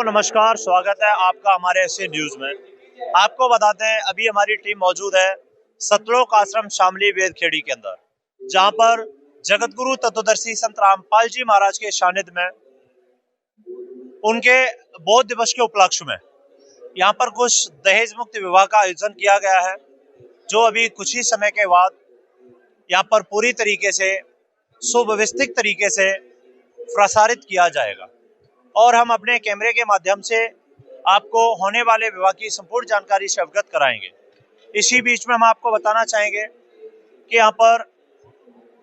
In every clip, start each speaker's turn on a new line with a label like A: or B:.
A: दोस्तों नमस्कार, स्वागत है आपका हमारे ऐसे न्यूज में। आपको बताते हैं अभी हमारी टीम मौजूद है सतलोक आश्रम शामली वेदखेड़ी के अंदर, जहां पर जगत गुरु तत्वदर्शी संत रामपाल जी महाराज के सानिध्य में उनके बौद्ध दिवस के उपलक्ष्य में यहाँ पर कुछ दहेज मुक्त विवाह का आयोजन किया गया है, जो अभी कुछ ही समय के बाद यहाँ पर पूरी तरीके से सुव्यवस्थित तरीके से प्रसारित किया जाएगा और हम अपने कैमरे के माध्यम से आपको होने वाले विवाह की संपूर्ण जानकारी से अवगत कराएंगे। इसी बीच में हम आपको बताना चाहेंगे कि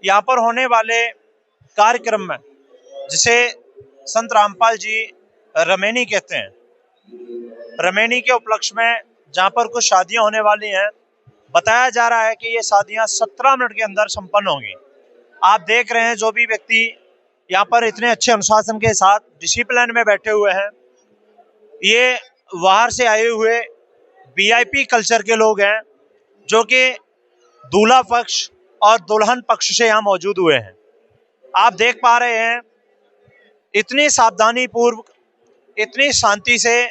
A: यहाँ पर होने वाले कार्यक्रम में, जिसे संत रामपाल जी रमेनी कहते हैं, रमेनी के उपलक्ष्य में जहाँ पर कुछ शादियां होने वाली हैं, बताया जा रहा है कि ये शादियां 17 मिनट के अंदर संपन्न होंगी। आप देख रहे हैं जो भी व्यक्ति यहाँ पर इतने अच्छे अनुशासन के साथ डिसिप्लिन में बैठे हुए हैं, ये बाहर से आए हुए वीआईपी कल्चर के लोग हैं, जो कि दूल्हा पक्ष और दुल्हन पक्ष से यहाँ मौजूद हुए हैं। आप देख पा रहे हैं इतनी सावधानी पूर्वक, इतनी शांति से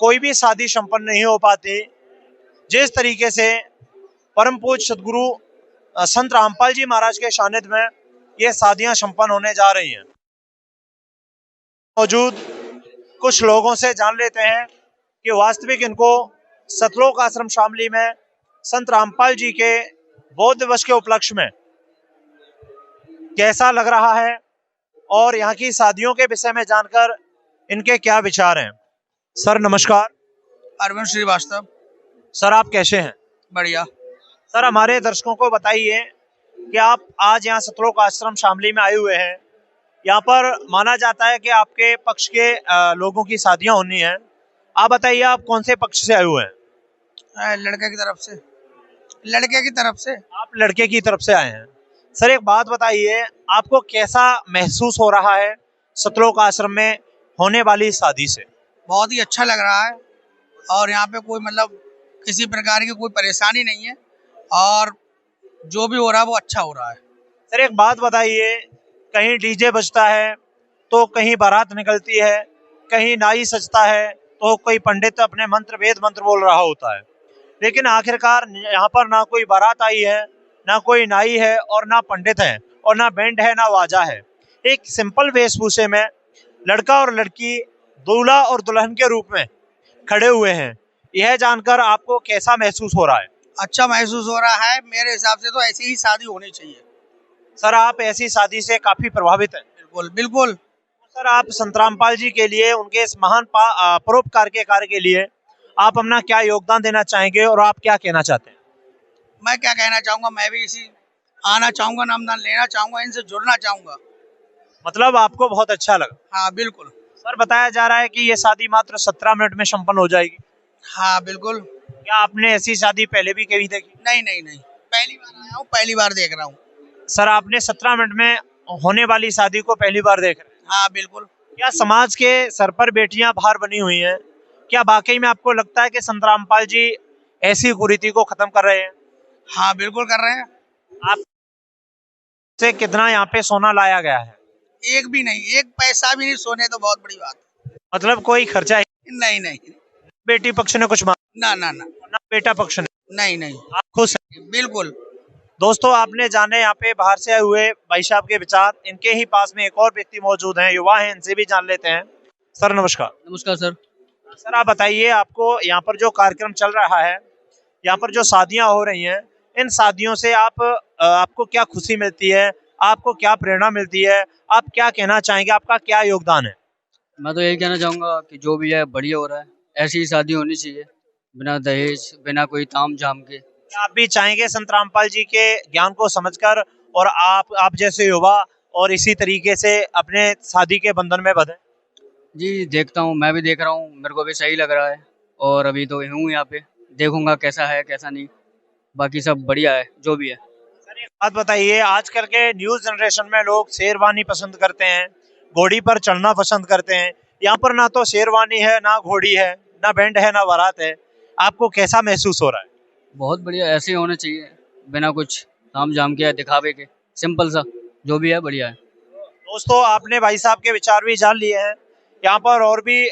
A: कोई भी शादी संपन्न नहीं हो पाती, जिस तरीके से परम पूज्य सदगुरु संत रामपाल जी महाराज के सानिध्य में ये शादियां संपन्न होने जा रही हैं। मौजूद कुछ लोगों से जान लेते हैं कि वास्तविक इनको सतलोक आश्रम शामली में संत रामपाल जी के बौद्ध दिवस के उपलक्ष्य में कैसा लग रहा है और यहाँ की शादियों के विषय में जानकर इनके क्या विचार हैं। सर नमस्कार।
B: अरविंद श्रीवास्तव।
A: सर आप कैसे हैं?
B: बढ़िया।
A: सर हमारे दर्शकों को बताइए कि आप आज यहाँ सतलोक आश्रम शामली में आए हुए हैं। यहाँ पर माना जाता है कि आपके पक्ष के लोगों की शादियां होनी है। आप बताइए आप कौन से पक्ष से आए हुए हैं?
B: लड़के की तरफ से। लड़के की तरफ से।
A: आप लड़के की तरफ से आए हैं। सर एक बात बताइए, आपको कैसा महसूस हो रहा है सतलोक आश्रम में होने वाली शादी से?
B: बहुत ही अच्छा लग रहा है और यहाँ पे कोई मतलब किसी प्रकार की कोई परेशानी नहीं है और जो भी हो रहा है वो अच्छा हो रहा है।
A: सर एक बात बताइए, कहीं डीजे बजता है तो कहीं बारात निकलती है, कहीं नाई सजता है तो कोई पंडित अपने मंत्र वेद मंत्र बोल रहा होता है, लेकिन आखिरकार यहाँ पर ना कोई बारात आई है, ना कोई नाई है और ना पंडित है और ना बैंड है ना वाजा है। एक सिंपल वेशभूषे में लड़का और लड़की दूल्हा और दुल्हन के रूप में खड़े हुए हैं। यह जानकर आपको कैसा महसूस हो रहा है?
B: अच्छा महसूस हो रहा है। मेरे हिसाब से तो ऐसी ही शादी होनी चाहिए।
A: सर आप ऐसी शादी से काफी प्रभावित हैं?
B: बिल्कुल बिल्कुल।
A: सर आप संत रामपाल जी के लिए, उनके इस महान परोपकार के कार्य के लिए आप अपना क्या योगदान देना चाहेंगे और आप क्या कहना चाहते हैं?
B: मैं क्या कहना चाहूँगा, मैं भी इसी आना चाहूँगा, नामदान लेना चाहूँगा, इनसे जुड़ना चाहूँगा।
A: मतलब आपको बहुत अच्छा लगा?
B: हाँ बिल्कुल।
A: सर बताया जा रहा है कि ये शादी मात्र 17 मिनट में संपन्न हो जाएगी।
B: हाँ बिल्कुल।
A: क्या आपने ऐसी शादी पहले भी कभी देखी?
B: नहीं नहीं नहीं, पहली बार आया हूँ, पहली बार देख रहा हूँ।
A: सर आपने 17 मिनट में होने वाली शादी को पहली बार देख रहे हैं?
B: हाँ बिल्कुल।
A: क्या समाज के सर पर बेटियां भार बनी हुई हैं? क्या वाकई में आपको लगता है कि संत रामपाल जी ऐसी कुरीति को खत्म कर रहे हैं?
B: हाँ बिल्कुल कर रहे हैं।
A: आप से कितना यहाँ पे सोना लाया गया है?
B: एक भी नहीं, एक पैसा भी नहीं। सोने तो बहुत बड़ी बात।
A: मतलब कोई खर्चा
B: नहीं नहीं।
A: बेटी पक्ष ने कुछ मांगा?
B: ना ना ना।
A: ना बेटा पक्ष ने?
B: नहीं नहीं।
A: आप खुश हैं?
B: बिल्कुल।
A: दोस्तों आपने जाने यहाँ पे बाहर से आए हुए भाई साहब के विचार। इनके ही पास में एक और व्यक्ति मौजूद हैं, युवा हैं, इनसे भी जान लेते हैं। सर नमस्कार।
C: नमस्कार सर।
A: सर आप बताइए, आपको यहाँ पर जो कार्यक्रम चल रहा है, यहाँ पर जो शादियां हो रही हैं, इन शादियों से आपको क्या खुशी मिलती है, आपको क्या प्रेरणा मिलती है, आप क्या कहना चाहेंगे, आपका क्या योगदान है?
C: मैं तो यही कहना चाहूँगा कि जो भी है बढ़िया हो रहा है, ऐसी ही शादी होनी चाहिए, बिना दहेज, बिना कोई ताम झाम के।
A: क्या आप भी चाहेंगे संत रामपाल जी के ज्ञान को समझकर और आप जैसे युवा और इसी तरीके से अपने शादी के बंधन में बंधे?
C: जी देखता हूँ, मैं भी देख रहा हूँ, मेरे को भी सही लग रहा है और अभी तो हूँ यहाँ पे, देखूंगा कैसा है कैसा नहीं, बाकी सब बढ़िया है जो भी है।
A: सर एक बात बताइए, आजकल के न्यू जनरेशन में लोग शेरवानी पसंद करते हैं, घोड़ी पर चढ़ना पसंद करते हैं। यहाँ पर ना तो शेरवानी है, ना घोड़ी है, ना बैंड है, ना बारात है। आपको कैसा महसूस हो रहा है?
C: बहुत बढ़िया, ऐसे ही होने चाहिए, बिना कुछ ताम झाम के, दिखावे के, सिंपल सा जो भी है बढ़िया है।
A: दोस्तों आपने भाई साहब के विचार भी जान लिए हैं। यहाँ पर और भी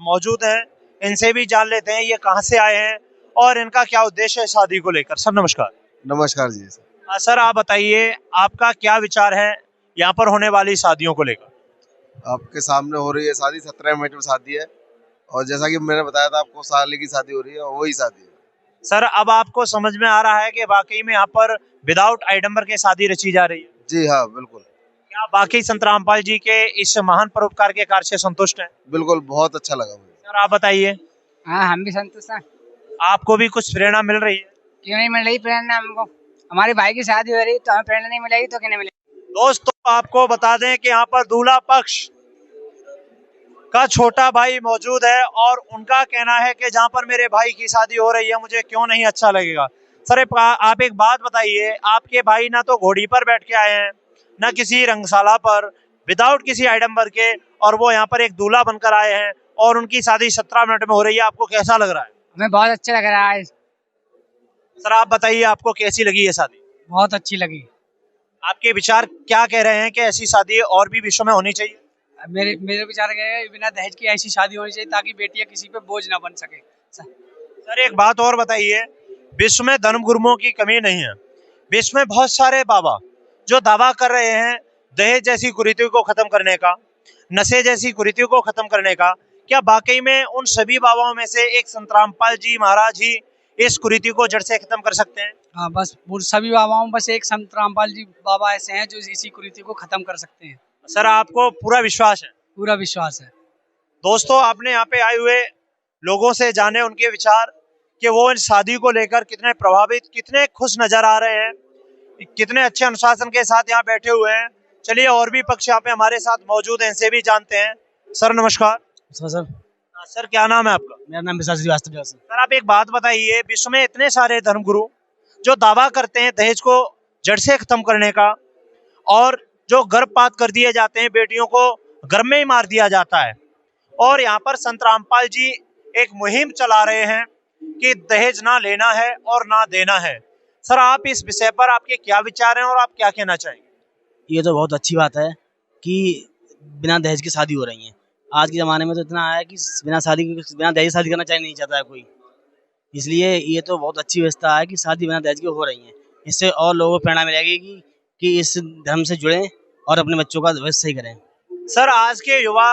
A: मौजूद हैं, इनसे भी जान लेते हैं ये कहाँ से आए हैं और इनका क्या उद्देश्य है शादी को लेकर। सर नमस्कार।
D: नमस्कार जी।
A: सर आप बताइए आपका क्या विचार है यहाँ पर होने वाली शादियों को लेकर।
D: आपके सामने हो रही है शादी, 17 मिनट में शादी है और जैसा कि मैंने बताया था आपको, साले की शादी हो रही है और वही शादी है।
A: सर अब आपको समझ में आ रहा है कि वाकई में यहाँ पर विदाउट आइडम्बर के शादी रची जा रही है।
D: जी हाँ बिल्कुल।
A: क्या वाकई संत रामपाल जी के इस महान परोपकार के कार्य से संतुष्ट हैं?
D: बिल्कुल, बहुत अच्छा लगा मुझे।
A: सर आप बताइए।
E: हाँ, हम भी संतुष्ट हैं।
A: आपको भी कुछ प्रेरणा मिल रही है?
E: क्यों नहीं मिल रही प्रेरणा हमको? हमारे भाई की शादी हो रही तो हमें प्रेरणा नहीं मिलेगी तो क्या नहीं मिलेगी।
A: दोस्तों आपको बता दें कि यहाँ पर दूल्हा पक्ष का छोटा भाई मौजूद है और उनका कहना है कि जहाँ पर मेरे भाई की शादी हो रही है मुझे क्यों नहीं अच्छा लगेगा। सर आप एक बात बताइए, आपके भाई ना तो घोड़ी पर बैठ के आए हैं ना किसी रंगशाला पर, विदाउट किसी आइडम्बर के, और वो यहाँ पर एक दूल्हा बनकर आए हैं और उनकी शादी 17 मिनट में हो रही है। आपको कैसा लग रहा है?
E: हमें बहुत अच्छा लग रहा है।
A: सर आप बताइए आपको कैसी लगी ये शादी?
E: बहुत अच्छी लगी।
A: आपके विचार क्या कह रहे हैं कि ऐसी शादी और भी विश्व में होनी चाहिए?
E: मेरे विचार है बिना दहेज की ऐसी शादी होनी चाहिए ताकि बेटियां किसी पे बोझ ना बन सके।
A: सर एक बात और बताइए, विश्व में धर्म गुरुओं की कमी नहीं है। विश्व में बहुत सारे बाबा जो दावा कर रहे हैं दहेज जैसी कुरीतियों को खत्म करने का, नशे जैसी कुरीतियों को खत्म करने का। क्या वाकई में उन सभी बाबाओं में से एक संत रामपाल जी महाराज ही इस कुरीति को जड़ से खत्म कर सकते हैं?
E: हाँ, बस सभी बाबाओं बस एक संत रामपाल जी बाबा ऐसे हैं जो इसी कुरीति को खत्म कर सकते हैं।
A: सर आपको पूरा विश्वास है?
E: पूरा विश्वास है।
A: दोस्तों आपने यहाँ पे आए हुए लोगों से जाने उनके विचार कि वो इस शादी को लेकर कितने प्रभावित, कितने खुश नजर आ रहे हैं, कितने अच्छे अनुशासन के साथ यहाँ बैठे हुए हैं। चलिए और भी पक्ष यहाँ पे हमारे साथ मौजूद हैं, इनसे भी जानते हैं। सर नमस्कार।
E: सर
A: सर क्या नाम है आपका?
E: मेरा नाम विशाल श्रीवास्तव है।
A: सर आप एक बात बताइए, विश्व में इतने सारे धर्मगुरु जो दावा करते हैं दहेज को जड़ से खत्म करने का, और जो गर्भपात कर दिए जाते हैं, बेटियों को गर्भ में ही मार दिया जाता है, और यहाँ पर संत रामपाल जी एक मुहिम चला रहे हैं कि दहेज ना लेना है और ना देना है। सर आप इस विषय पर आपके क्या विचार हैं और आप क्या कहना चाहेंगे?
F: ये तो बहुत अच्छी बात है कि बिना दहेज की शादी हो रही है। आज के ज़माने में तो इतना है कि बिना दहेज शादी करना नहीं चाहता है कोई। इसलिए ये तो बहुत अच्छी व्यवस्था है कि शादी बिना दहेज की हो रही है। इससे और लोगों को प्रेरणा मिलेगी कि इस धर्म से जुड़ें और अपने बच्चों का भविष्य सही करें।
A: सर आज के युवा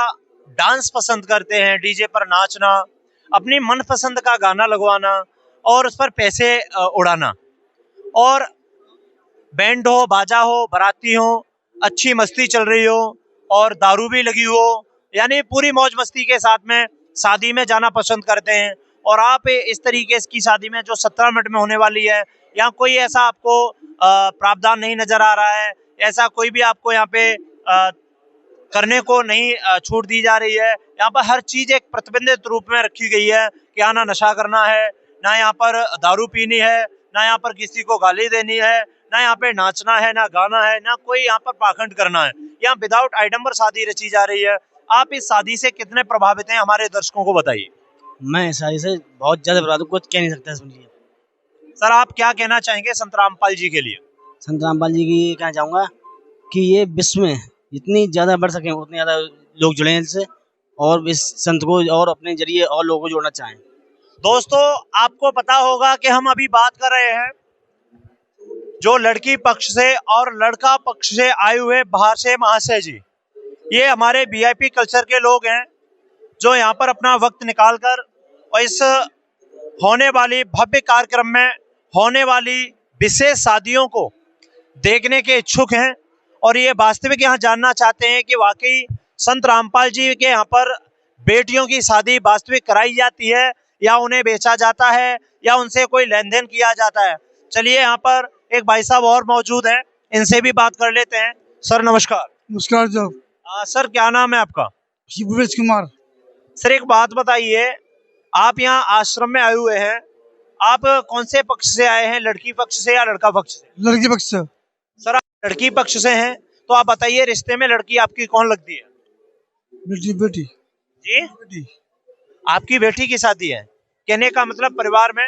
A: डांस पसंद करते हैं, डीजे पर नाचना, अपनी मनपसंद का गाना लगवाना और उस पर पैसे उड़ाना, और बैंड हो, बाजा हो, बाराती हो, अच्छी मस्ती चल रही हो और दारू भी लगी हो, यानी पूरी मौज मस्ती के साथ में शादी में जाना पसंद करते हैं। और आप इस तरीके की शादी में जो 17 मिनट में होने वाली है, यहाँ कोई ऐसा आपको प्रावधान नहीं नजर आ रहा है, ऐसा कोई भी आपको यहाँ पे करने को नहीं छूट दी जा रही है? यहाँ पर हर चीज एक प्रतिबंधित रूप में रखी गई है कि यहाँ ना नशा करना है, ना यहाँ पर दारू पीनी है, ना यहाँ पर किसी को गाली देनी है, ना यहाँ पे नाचना है, ना गाना है, ना कोई यहाँ पर पाखंड करना है। यहाँ विदाउट आइडम्बर शादी रची जा रही है। आप इस शादी से कितने प्रभावित हैं, हमारे दर्शकों को बताइए।
F: मैं इस शादी से बहुत ज़्यादा प्रभावित, कुछ कह नहीं सकता। सुनिए
A: सर आप क्या कहना चाहेंगे संत रामपाल जी के लिए?
F: संत रामपाल जी की कहना चाहूँगा कि ये विश्व में जितनी ज़्यादा बढ़ सकें उतने ज़्यादा लोग जुड़ें इनसे, और इस संत को और अपने जरिए और लोगों को जोड़ना चाहें।
A: दोस्तों आपको पता होगा कि हम अभी बात कर रहे हैं जो लड़की पक्ष से और लड़का पक्ष से आए हुए बाहर से महाशय जी, ये हमारे वीआईपी कल्चर के लोग हैं जो यहाँ पर अपना वक्त निकालकर और इस होने वाली भव्य कार्यक्रम में होने वाली विशेष शादियों को देखने के इच्छुक हैं, और ये वास्तविक यहाँ जानना चाहते हैं कि वाकई संत रामपाल जी के यहाँ पर बेटियों की शादी वास्तविक कराई जाती है या उन्हें बेचा जाता है या उनसे कोई लेन देन किया जाता है। चलिए यहाँ पर एक भाई साहब और मौजूद हैं, इनसे भी बात कर लेते हैं। सर नमस्कार।
B: नमस्कार साहब।
A: सर क्या नाम है आपका?
B: भूपेश कुमार।
A: सर एक बात बताइए, आप यहाँ आश्रम में आए हुए हैं, आप कौन से पक्ष से आए हैं, लड़की पक्ष से या लड़का पक्ष से?
B: लड़की पक्ष से।
A: सर आप लड़की पक्ष से हैं तो आप बताइए रिश्ते में लड़की आपकी कौन लगती है?
B: बेटी। बेटी
A: जी
B: बेटी
A: आपकी बेटी की शादी है, कहने का मतलब परिवार में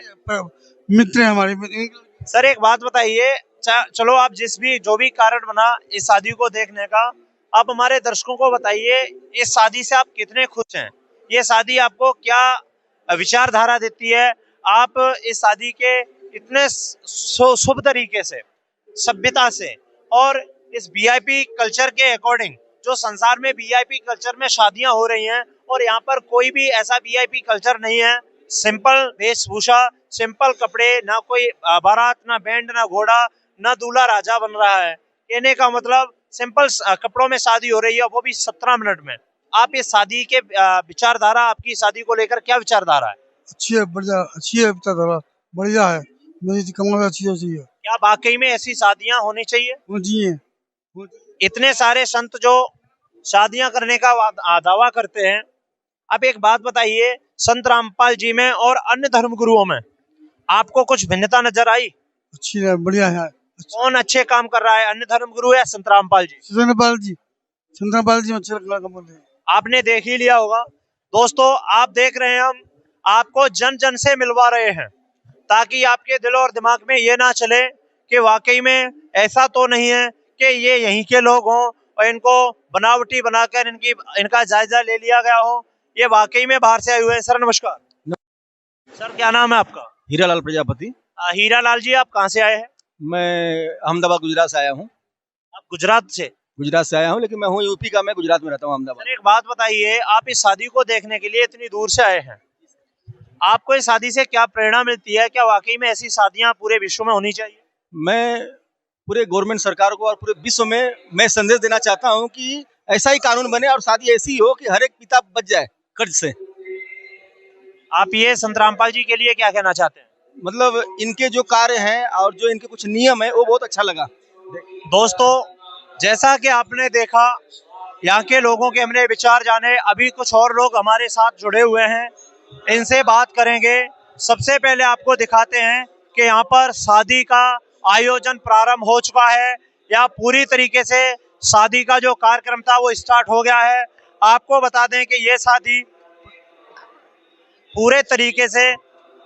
B: मित्र है हमारे।
A: सर एक बात बताइए, चलो आप जो भी कारण बना इस शादी को देखने का, आप हमारे दर्शकों को बताइए, इस शादी से आप कितने खुश हैं? ये शादी आपको क्या विचारधारा देती है? आप इस शादी के इतने शुभ तरीके से, सभ्यता से और इस वीआईपी कल्चर के अकॉर्डिंग, जो संसार में वीआईपी कल्चर में शादियां हो रही हैं और यहाँ पर कोई भी ऐसा वीआईपी कल्चर नहीं है, सिंपल वेशभूषा, सिंपल कपड़े, ना कोई बारात, ना बैंड, ना घोड़ा, ना दूल्हा राजा बन रहा है। कहने का मतलब सिंपल कपड़ों में शादी हो रही है, वो भी 17 मिनट में। आप इस शादी के विचारधारा, आपकी शादी को लेकर क्या विचारधारा है?
B: अच्छी है, बढ़िया, अच्छी है, बढ़िया है, मेरी कमाल अच्छी है।
A: क्या वाकई में ऐसी शादियां होनी चाहिए?
B: जी,
A: इतने सारे संत जो शादियां करने का दावा करते हैं, अब एक बात बताइए, संत रामपाल जी में और अन्य धर्म गुरुओं में आपको कुछ भिन्नता नजर आई?
B: अच्छी है, बढ़िया है।
A: कौन अच्छे काम कर रहा है, अन्य धर्म गुरु या संत रामपाल जी?
B: चंद्रपाल जी अच्छे काम कर रहे हैं।
A: आपने देख ही लिया होगा। दोस्तों, आप देख रहे हैं, हम आपको जन जन से मिलवा रहे हैं ताकि आपके दिल और दिमाग में ये ना चले कि वाकई में ऐसा तो नहीं है कि ये यहीं के लोग हों और इनको बनावटी बनाकर इनका जायजा ले लिया गया हो। ये वाकई में बाहर से आए हुए हैं। सर नमस्कार। सर क्या नाम है आपका?
G: हीरालाल प्रजापति।
A: हीरालाल जी, आप कहाँ से आए हैं?
G: मैं अहमदाबाद गुजरात से आया हूँ।
A: आप गुजरात से
G: आया हूँ, लेकिन मैं हूँ यूपी का, मैं गुजरात में रहता हूँ, अहमदाबाद।
A: सर एक बात बताइए, आप इस शादी को देखने के लिए इतनी दूर से आए हैं, आपको इस शादी से क्या प्रेरणा मिलती है? क्या वाकई में ऐसी शादियां पूरे विश्व में होनी चाहिए?
G: मैं पूरे गवर्नमेंट सरकार को और पूरे विश्व में मैं संदेश देना चाहता हूँ कि ऐसा ही कानून बने और शादी ऐसी हो कि हर एक पिता बच जाए कर्ज से।
A: आप ये संत रामपाल जी के लिए क्या कहना चाहते हैं?
G: मतलब इनके जो कार्य हैं और जो इनके कुछ नियम है वो बहुत अच्छा लगा।
A: दोस्तों, जैसा कि आपने देखा, यहाँ के लोगों के हमने विचार जाने। अभी कुछ और लोग हमारे साथ जुड़े हुए हैं, इनसे बात करेंगे। सबसे पहले आपको दिखाते हैं कि यहाँ पर शादी का आयोजन प्रारंभ हो चुका है या पूरी तरीके से शादी का जो कार्यक्रम था वो स्टार्ट हो गया है। आपको बता दें कि ये शादी पूरे तरीके से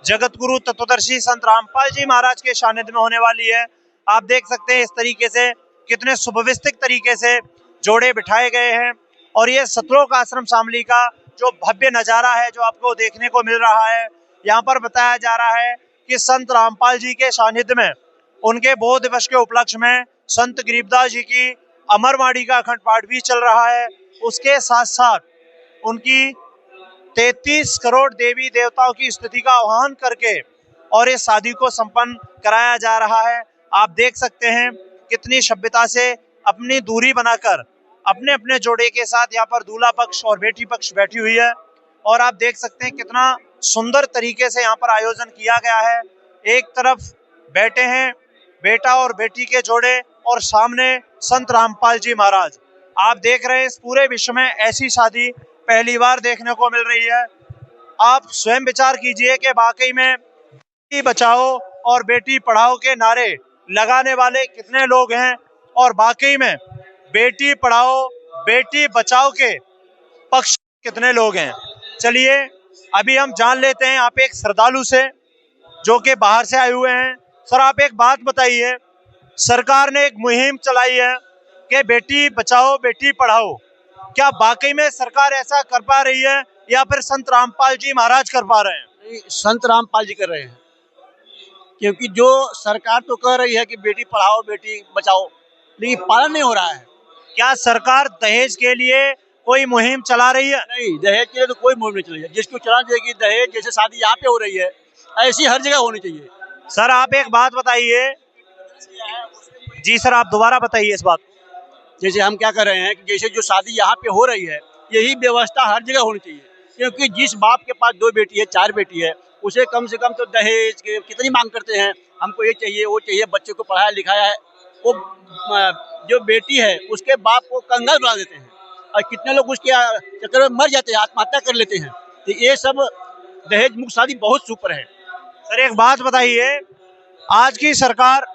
A: जगत गुरु तत्वदर्शी संत रामपाल जी महाराज के सानिध्य में होने वाली है। आप देख सकते हैं इस तरीके से कितने सुव्यवस्थित तरीके से जोड़े बिठाए गए हैं और ये सतलोक आश्रम शामली का जो भव्य नजारा है जो आपको देखने को मिल रहा है। यहाँ पर बताया जा रहा है कि संत रामपाल जी के सानिध्य में उनके बोध दिवस के उपलक्ष्य में संत गरीबदास जी की अमरवाणी का अखंड पाठ भी चल रहा है। उसके साथ साथ उनकी 33 करोड़ देवी देवताओं की स्तुति का आह्वान करके और इस शादी को संपन्न कराया जा रहा है। आप देख सकते हैं कितनी सभ्यता से अपनी दूरी बनाकर अपने अपने जोड़े के साथ यहाँ पर दूल्हा पक्ष और बेटी पक्ष बैठी हुई है और आप देख सकते हैं कितना सुंदर तरीके से यहाँ पर आयोजन किया गया है। एक तरफ बैठे हैं बेटा और बेटी के जोड़े और सामने संत रामपाल जी महाराज। आप देख रहे हैं इस पूरे विश्व में ऐसी शादी पहली बार देखने को मिल रही है। आप स्वयं विचार कीजिए कि वाकई में बेटी बचाओ और बेटी पढ़ाओ के नारे लगाने वाले कितने लोग हैं और वाकई में बेटी पढ़ाओ बेटी बचाओ के पक्ष कितने लोग हैं। चलिए अभी हम जान लेते हैं आप एक श्रद्धालु से जो कि बाहर से आए हुए हैं। सर आप एक बात बताइए, सरकार ने एक मुहिम चलाई है कि बेटी बचाओ बेटी पढ़ाओ, क्या वाकई में सरकार ऐसा कर पा रही है या फिर संत रामपाल जी महाराज कर पा रहे हैं?
H: संत रामपाल जी कर रहे हैं, क्योंकि जो सरकार तो कह रही है कि बेटी पढ़ाओ बेटी बचाओ, लेकिन पालन नहीं हो रहा है।
A: क्या सरकार दहेज के लिए कोई मुहिम चला रही है?
H: नहीं, दहेज के लिए तो कोई मुहिम नहीं चलाई है। जिसको चलाना चाहिए कि दहेज जैसे शादी यहाँ पे हो रही है ऐसी हर जगह होनी चाहिए।
A: सर आप एक बात बताइए। जी सर आप दोबारा बताइए इस बात।
H: जैसे हम क्या कर रहे हैं कि जैसे जो शादी यहाँ पे हो रही है यही व्यवस्था हर जगह होनी चाहिए, क्योंकि जिस बाप के पास 2 बेटी है 4 बेटी है उसे कम से कम तो दहेज के कितनी मांग करते हैं, हमको ये चाहिए वो चाहिए, बच्चे को पढ़ाया लिखाया है, वो जो बेटी है उसके बाप को कंगाल बना देते हैं और कितने लोग उसके चक्कर में मर जाते हैं, आत्महत्या कर लेते हैं। तो ये सब दहेज मुक्त शादी बहुत सुपर है।
A: सर एक बात बताइए, आज की सरकार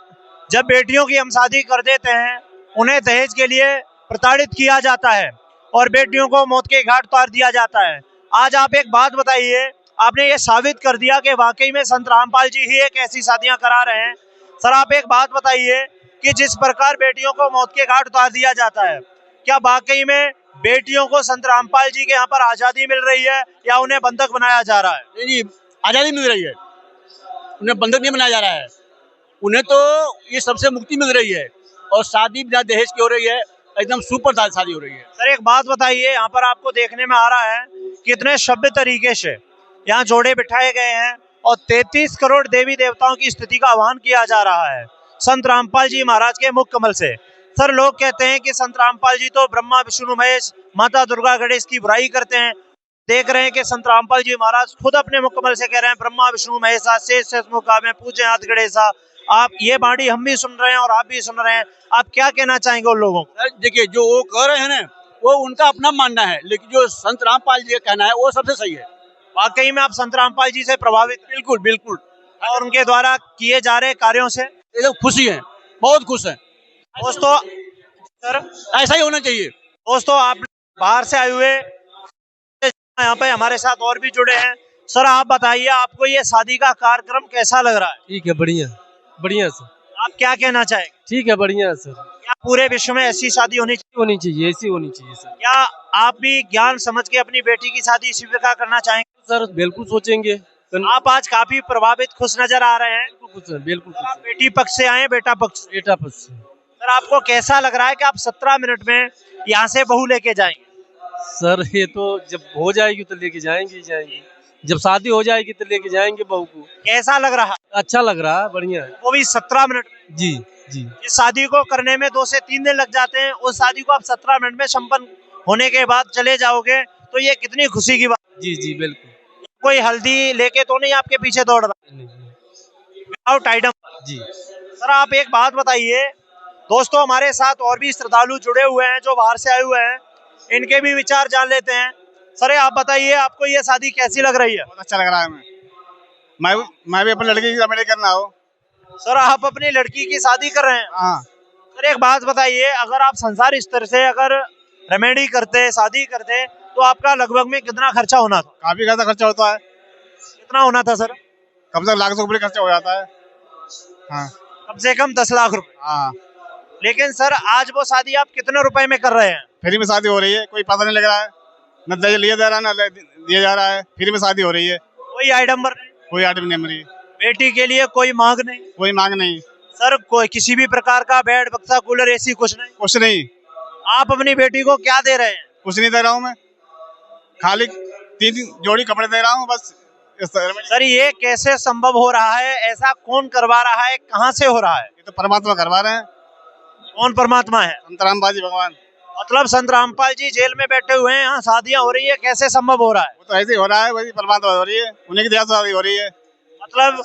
A: जब बेटियों की हम शादी कर देते हैं उन्हें दहेज के लिए प्रताड़ित किया जाता है और बेटियों को मौत के घाट उतार दिया जाता है। आज आप एक बात बताइए, आपने ये साबित कर दिया कि वाकई में संत रामपाल जी ही एक ऐसी शादियां करा रहे हैं। सर आप एक बात बताइए कि जिस प्रकार बेटियों को मौत के घाट उतार दिया जाता है, क्या वाकई में बेटियों को संत रामपाल जी के यहाँ पर आजादी मिल रही है या उन्हें बंधक बनाया जा रहा है?
H: नहीं जी, आज़ादी मिल रही है, उन्हें बंधक नहीं बनाया जा रहा है। उन्हें तो ये सबसे मुक्ति मिल रही है और शादी बिना दहेज की हो रही है, एकदम सुपर शादी हो रही है।
A: सर एक बात बताइए, यहाँ पर आपको देखने में आ रहा है कितने सभ्य तरीके से यहाँ जोड़े बिठाए गए हैं और 33 करोड़ देवी देवताओं की स्तुति का आह्वान किया जा रहा है संत रामपाल जी महाराज के मुख कमल से। सर लोग कहते हैं कि संत रामपाल जी तो ब्रह्मा विष्णु महेश माता दुर्गा गणेश की बुराई करते हैं। देख रहे हैं कि संत रामपाल जी महाराज खुद अपने मुख कमल से कह रहे हैं ब्रह्मा विष्णु महेशा शेष मुखा में पूजे हाथ गणेशा। आप ये बाणी हम भी सुन रहे हैं और आप भी सुन रहे हैं, आप क्या कहना चाहेंगे उन लोगों को?
H: देखिए, जो वो कह रहे हैं ना, वो उनका अपना मानना है, लेकिन जो संत रामपाल जी का कहना है वो सबसे सही है।
A: वाकई में आप संत रामपाल जी से प्रभावित?
H: बिल्कुल बिल्कुल।
A: और उनके द्वारा किए जा रहे कार्यों से
H: एकदम खुशी है, बहुत खुश है।
A: दोस्तों सर
H: ऐसा ही होना चाहिए।
A: दोस्तों आप बाहर से आए हुए यहाँ पे हमारे साथ और भी जुड़े हैं। सर आप बताइए, आपको ये शादी का कार्यक्रम कैसा लग रहा है?
I: ठीक है, बढ़िया बढ़िया सर।
A: आप क्या कहना चाहेंगे?
I: ठीक है, बढ़िया सर।
A: क्या पूरे विश्व में ऐसी शादी होनी
I: चाहिए ऐसी होनी चाहिए सर।
A: क्या आप भी ज्ञान समझ के अपनी बेटी की शादी स्वीकार करना चाहेंगे?
I: सर बिल्कुल सोचेंगे।
A: आप आज काफी प्रभावित खुश नजर आ रहे हैं।
I: बिल्कुल।
A: आप बेटी पक्ष से आए बेटा पक्ष?
I: बेटा पक्ष से।
A: सर आपको कैसा लग रहा है कि आप 17 मिनट में यहाँ से बहू लेके जाएंगे?
I: सर ये तो जब हो जाएगी तो लेके जाएंगे जब शादी हो जाएगी तो लेके जाएंगे बहू को।
A: कैसा लग रहा है?
I: अच्छा लग रहा है, बढ़िया है।
A: वो भी 17 मिनट में?
I: जी जी।
A: इस शादी को करने में 2 से 3 दिन लग जाते हैं, उस शादी को आप 17 मिनट में संपन्न होने के बाद चले जाओगे, तो ये कितनी खुशी की बात।
I: जी जी बिल्कुल।
A: कोई हल्दी लेके तो नहीं आपके पीछे दौड़ रहा? Without item? जी। सर आप एक बात बताइए, दोस्तों हमारे साथ और भी श्रद्धालु जुड़े हुए हैं जो बाहर से आए हुए हैं, इनके भी विचार जान लेते हैं। सर आप बताइए, आपको ये शादी कैसी लग रही है?
J: बहुत अच्छा लग रहा है। मैं भी अपनी लड़की की शादी करना हो।
A: सर आप अपनी लड़की की शादी कर रहे हैं?
J: हाँ।
A: सर एक बात बताइए, अगर आप संसार स्तर से अगर रेमेडी करते शादी करते तो आपका लगभग में कितना खर्चा होना था?
J: काफी ज्यादा खर्चा होता है।
A: कितना होना था सर?
J: कम से कम लाख से ऊपर खर्चा हो जाता है। हाँ।
A: कम से कम 10 लाख रुपए।
J: हाँ।
A: लेकिन सर आज वो शादी आप कितने रुपए में कर रहे हैं?
J: फ्री में शादी हो रही है, कोई पता नहीं लग रहा है, न दहेज लिया जा रहा है न दिया जा रहा है, फ्री में शादी हो रही है।
A: कोई आइडम्बर नहीं?
J: कोई आइटम नहीं मरी।
A: बेटी के लिए कोई मांग नहीं?
J: कोई मांग नहीं
A: सर। कोई किसी भी प्रकार का बेड बक्सा कूलर एसी कुछ नहीं?
J: कुछ नहीं।
A: आप अपनी बेटी को क्या दे रहे हैं?
J: कुछ नहीं दे रहा हूँ मैं, खाली 3 जोड़ी कपड़े दे रहा हूँ बस।
A: सर ये कैसे संभव हो रहा है? ऐसा कौन करवा रहा है? कहाँ से हो रहा है?
J: ये तो परमात्मा करवा रहे हैं।
A: कौन परमात्मा है?
J: संत रामपाल जी भगवान।
A: मतलब संत रामपाल जी जेल में बैठे हुए हैं, यहाँ शादियां हो रही है, कैसे संभव हो रहा है?
J: वो तो ऐसे ही हो रहा है, वही परमात्मा हो रही है, उन्हीं की दया से शादी हो रही है।
A: मतलब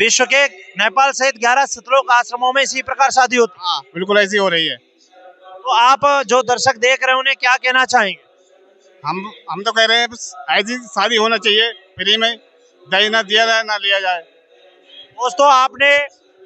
A: विश्व के नेपाल सहित 11 सतलोक आश्रमों में इसी प्रकार शादी होती है?
J: हाँ बिल्कुल ऐसी हो रही है।
A: तो आप जो दर्शक देख रहे हैं उन्हें क्या कहना चाहेंगे?
J: हम तो कह रहे हैं बस ऐसी शादी होना चाहिए, फ्री में दहेज ना दिया जाए ना लिया जाए।
A: दोस्तों आपने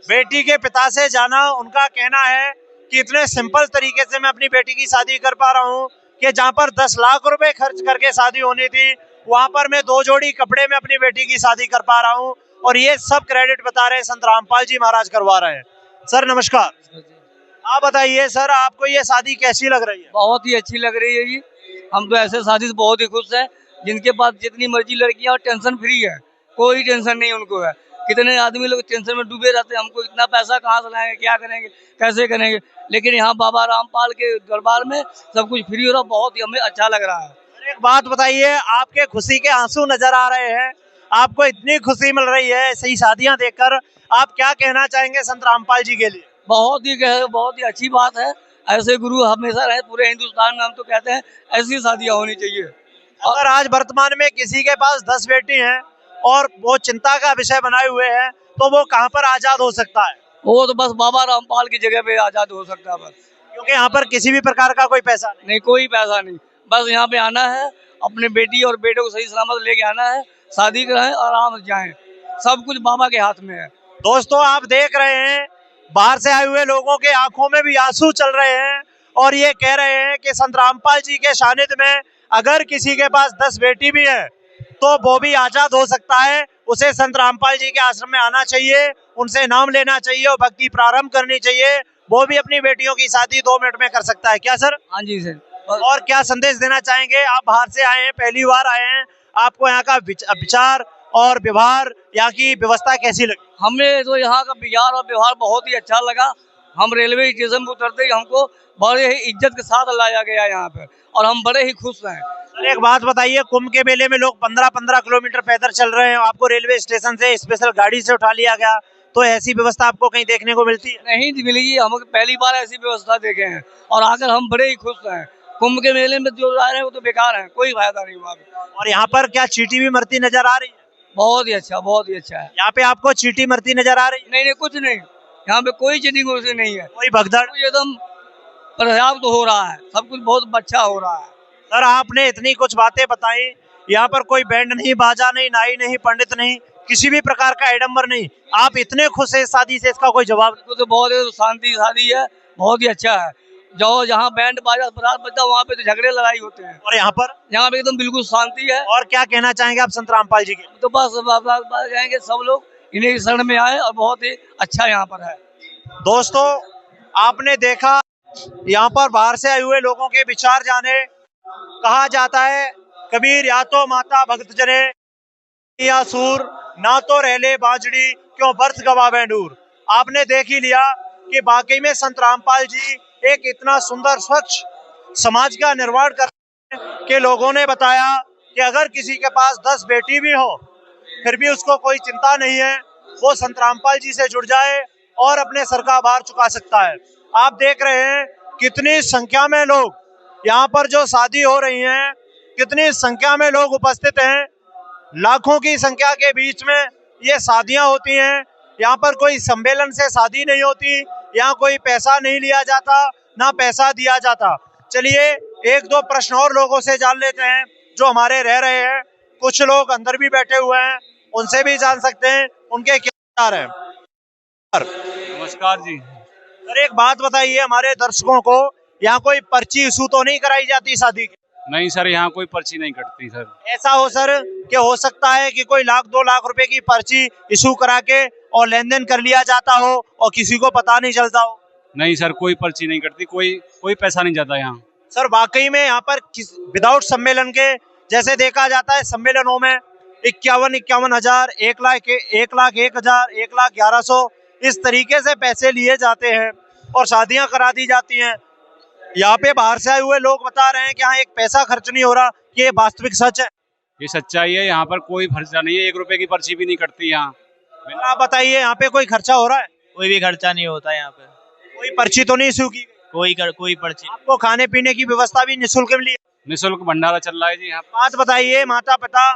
A: बेटी के पिता से जाना, उनका कहना है कि इतने सिंपल तरीके से मैं अपनी बेटी की शादी कर पा रहा हूँ कि जहाँ पर 10 लाख रुपए खर्च करके शादी होनी थी, वहां पर मैं 2 जोड़ी कपड़े में अपनी बेटी की शादी कर पा रहा हूँ। और ये सब क्रेडिट बता रहे हैं संत रामपाल जी महाराज करवा रहे हैं। सर नमस्कार। आप बताइए सर, आपको ये शादी कैसी लग रही है?
E: बहुत ही अच्छी लग रही है जी। हम तो ऐसे शादी से बहुत ही खुश हैं, जिनके पास जितनी मर्जी लड़कियां और टेंशन फ्री है, कोई टेंशन नहीं उनको है। कितने आदमी लोग टेंशन में डूबे रहते हैं, हमको इतना पैसा कहाँ से लाएंगे, क्या करेंगे, कैसे करेंगे, लेकिन यहाँ बाबा रामपाल के दरबार में सब कुछ फ्री हो रहा, बहुत ही हमें अच्छा लग रहा है।
A: एक बात बताइए, आपके खुशी के आंसू नजर आ रहे हैं, आपको इतनी खुशी मिल रही है ऐसी शादियां देखकर, आप क्या कहना चाहेंगे संत रामपाल जी के लिए?
E: बहुत ही अच्छी बात है। ऐसे गुरु हमेशा रहे पूरे हिंदुस्तान में। हम तो कहते हैं ऐसी शादियां होनी चाहिए।
A: अगर आज वर्तमान में किसी के पास 10 बेटी हैं और वो चिंता का विषय बनाए हुए हैं, तो वो कहाँ पर आजाद हो सकता है?
E: वो तो बस बाबा रामपाल की जगह पे आजाद हो सकता है बस,
A: क्योंकि यहाँ पर किसी भी प्रकार का कोई पैसा
E: नहीं, कोई पैसा नहीं। बस यहाँ पे आना है, अपने बेटी और बेटे को सही सलामत लेके आना है, शादी कराएं और आराम से जाएं। सब कुछ बाबा के हाथ में है।
A: दोस्तों आप देख रहे हैं, बाहर से आए हुए लोगों के आंखों में भी आंसू चल रहे हैं और ये कह रहे हैं कि संत रामपाल जी के सानिध्य में अगर किसी के पास 10 बेटी भी है तो वो भी आजाद हो सकता है। उसे संत रामपाल जी के आश्रम में आना चाहिए, उनसे नाम लेना चाहिए और भक्ति प्रारंभ करनी चाहिए वो भी अपनी बेटियों की शादी 2 मिनट में कर सकता है। क्या सर?
E: हाँ जी सर।
A: और क्या संदेश देना चाहेंगे? आप बाहर से आए हैं, पहली बार आए हैं, आपको यहाँ का विचार और व्यवहार, यहाँ की व्यवस्था कैसी लगी?
E: हमें तो यहाँ का विचार और व्यवहार बहुत ही अच्छा लगा। हम रेलवे स्टेशन पर उतरते ही हमको बड़े ही इज्जत के साथ लाया गया यहाँ पे और हम बड़े ही खुश हैं।
A: सर एक बात बताइए, कुंभ के मेले में लोग 15-15 किलोमीटर पैदल चल रहे हैं, आपको रेलवे स्टेशन से स्पेशल गाड़ी से उठा लिया गया, तो ऐसी व्यवस्था आपको कहीं देखने को मिलती है?
E: नहीं मिलेगी, हम पहली बार ऐसी व्यवस्था देखे हैं और आकर हम बड़े ही खुश हैं। कुंभ के मेले में जो जा रहे हैं वो तो बेकार है, कोई फायदा नहीं वहाँ पे।
A: और यहाँ पर क्या चींटी भी मरती नजर आ रही है?
E: बहुत ही अच्छा, बहुत ही अच्छा है।
A: यहाँ पे आपको चींटी मरती नजर आ रही है?
E: नहीं, कुछ नहीं, यहाँ पे कोई चीटिंग नहीं है,
A: कोई भगदड़?
E: एकदम पर्याप्त तो हो रहा है, सब कुछ बहुत अच्छा हो रहा है।
A: सर आपने इतनी कुछ बातें बताई, यहाँ पर कोई बैंड नहीं, बाजा नहीं, नाई नहीं, पंडित नहीं, किसी भी प्रकार का आडंबर नहीं, आप इतने खुश हैं शादी से, इसका कोई जवाब नहीं?
E: तो बहुत शांति शादी है, बहुत ही अच्छा है। जो जहाँ बैंड बाजा बारात बजता वहाँ पे तो झगड़े लड़ाई होते हैं,
A: और यहाँ पे
E: एकदम बिल्कुल शांति है।
A: और क्या कहना चाहेंगे आप संत रामपाल जी के?
E: तो बस कहेंगे सब लोग इन्हीं शरण में आए और बहुत ही अच्छा यहाँ पर है।
A: दोस्तों आपने देखा यहाँ पर बाहर से आए हुए लोगों के विचार जाने। कहा जाता है कबीर या तो माता भक्त जने या सूर, ना तो रहले बाजड़ी क्यों बर्थ गवावे नूर। आपने देख ही लिया कि वाकई में संत रामपाल जी एक इतना सुंदर स्वच्छ समाज का निर्माण कर के लोगों ने बताया कि अगर किसी के पास 10 बेटी भी हो फिर भी उसको कोई चिंता नहीं है, वो संत रामपाल जी से जुड़ जाए और अपने सर का भार चुका सकता है। आप देख रहे हैं कितनी संख्या में लोग यहाँ पर जो शादी हो रही है, कितनी संख्या में लोग उपस्थित हैं, लाखों की संख्या के बीच में ये शादियां होती हैं। यहाँ पर कोई सम्मेलन से शादी नहीं होती, यहाँ कोई पैसा नहीं लिया जाता, ना पैसा दिया जाता। चलिए एक दो प्रश्न और लोगों से जान लेते हैं जो हमारे रह रहे हैं, कुछ लोग अंदर भी बैठे हुए हैं, उनसे भी जान सकते हैं उनके क्या विचार हैं।
I: नमस्कार जी।
A: सर एक बात बताइए हमारे दर्शकों को, यहाँ कोई पर्ची इशू तो नहीं कराई जाती शादी की?
I: नहीं सर, यहाँ कोई पर्ची नहीं कटती सर।
A: ऐसा हो सर कि हो सकता है कि कोई 1-2 लाख रुपए की पर्ची इशू करा के और लेन देन कर लिया जाता हो और किसी को पता नहीं चलता हो?
I: नहीं सर, कोई पर्ची नहीं कटती, कोई पैसा नहीं जाता यहाँ।
A: सर वाकई में यहाँ पर विदाउट सम्मेलन के जैसे देखा जाता है, सम्मेलनों में 51 हजार, 1 लाख 1 हजार, 1,11,00 इस तरीके से पैसे लिए जाते हैं और शादियां करा दी जाती हैं। यहाँ पे बाहर से आए हुए लोग बता रहे हैं कि यहाँ एक पैसा खर्च नहीं हो रहा, ये वास्तविक सच है?
I: ये सच्चाई है, यहाँ पर कोई खर्चा नहीं है, 1 रुपए की पर्ची भी नहीं कटती यहाँ।
A: आप बताइए यहाँ पे कोई खर्चा हो रहा है?
K: कोई भी खर्चा नहीं होता यहाँ पे।
A: कोई पर्ची तो नहीं इशू की?
K: कोई पर्ची।
A: आपको खाने पीने की व्यवस्था भी निःशुल्क मिली?
I: निःशुल्क भंडारा चल रहा है जी यहाँ।
A: बात बताइए, माता पिता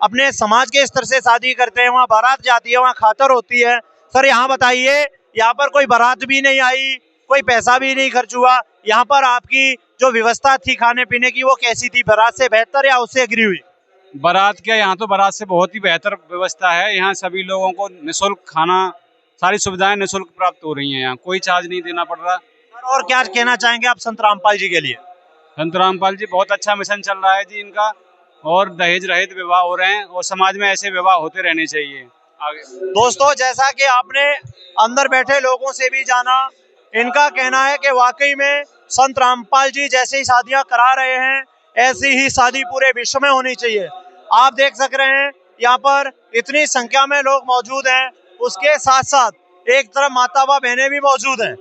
A: अपने समाज के स्तर से शादी करते हैं, वहाँ बारात जाती है, वहाँ खातर होती है। सर यहाँ बताइए, यहाँ पर कोई बारात भी नहीं आई, कोई पैसा भी नहीं खर्च हुआ, यहाँ पर आपकी जो व्यवस्था थी खाने पीने की वो कैसी थी? बारात से बेहतर या उससे एग्री हुई?
I: बारात क्या, यहाँ तो बारात से बहुत ही बेहतर व्यवस्था है। यहाँ सभी लोगों को निःशुल्क खाना, सारी सुविधाएं निःशुल्क प्राप्त हो रही हैं, यहाँ कोई चार्ज नहीं देना पड़ रहा।
A: और क्या कहना चाहेंगे आप संत रामपाल जी के लिए?
I: संत रामपाल जी बहुत अच्छा मिशन चल रहा है जी इनका, और दहेज रहित विवाह हो रहे हैं और समाज में ऐसे विवाह होते रहने चाहिए आगे।
A: दोस्तों जैसा कि आपने अंदर बैठे लोगों से भी जाना, इनका कहना है कि वाकई में संत रामपाल जी जैसी शादियां करा रहे हैं, ऐसी ही शादी पूरे विश्व में होनी चाहिए। आप देख सक रहे हैं यहाँ पर इतनी संख्या में लोग मौजूद हैं, उसके साथ साथ एक तरफ माता व बहनें भी मौजूद हैं।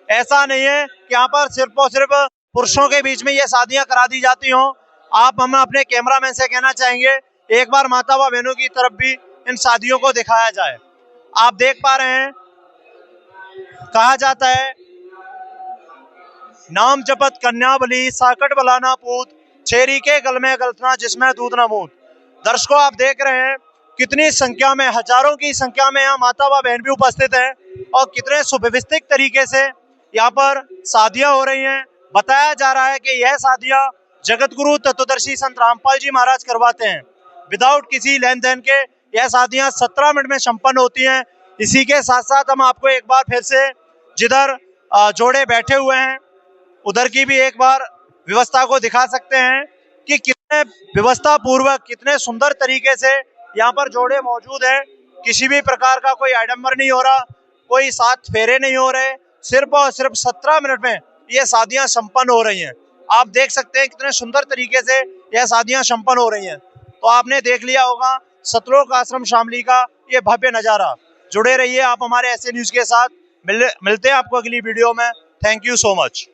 A: ऐसा नहीं है कि यहाँ पर सिर्फ और सिर्फ पुरुषों के बीच में ये शादियां करा दी जाती हों। आप हम अपने कैमरामैन से कहना चाहेंगे एक बार माता व बहनों की तरफ भी इन शादियों को दिखाया जाए। आप देख पा रहे हैं, कहा जाता है नाम जपत कन्या बली, साकट बलाना पूत, छेरी के गल में गलतना जिसमें दूध न मूत। दर्शकों आप देख रहे हैं कितनी संख्या में, हजारों की संख्या में यहाँ माता व बहन भी उपस्थित हैं और कितने सुव्यवस्थित तरीके से यहाँ पर शादियां हो रही हैं। बताया जा रहा है कि यह शादियां जगत गुरु तत्वदर्शी संत रामपाल जी महाराज करवाते हैं विदाउट किसी लेन देन के। यह शादियां 17 मिनट में संपन्न होती हैं। इसी के साथ साथ हम आपको एक बार फिर से जिधर जोड़े बैठे हुए हैं उधर की भी एक बार व्यवस्था को दिखा सकते हैं कि कितने व्यवस्था पूर्वक, कितने सुंदर तरीके से यहाँ पर जोड़े मौजूद हैं। किसी भी प्रकार का कोई आडंबर नहीं हो रहा, कोई 7 फेरे नहीं हो रहे, सिर्फ और सिर्फ 17 मिनट में ये शादियां संपन्न हो रही हैं। आप देख सकते हैं कितने सुंदर तरीके से यह शादियां संपन्न हो रही हैं। तो आपने देख लिया होगा सतलोक आश्रम शामली का ये भव्य नजारा। जुड़े रहिए आप हमारे ऐसे न्यूज के साथ। मिलते हैं आपको अगली वीडियो में। Thank you so much.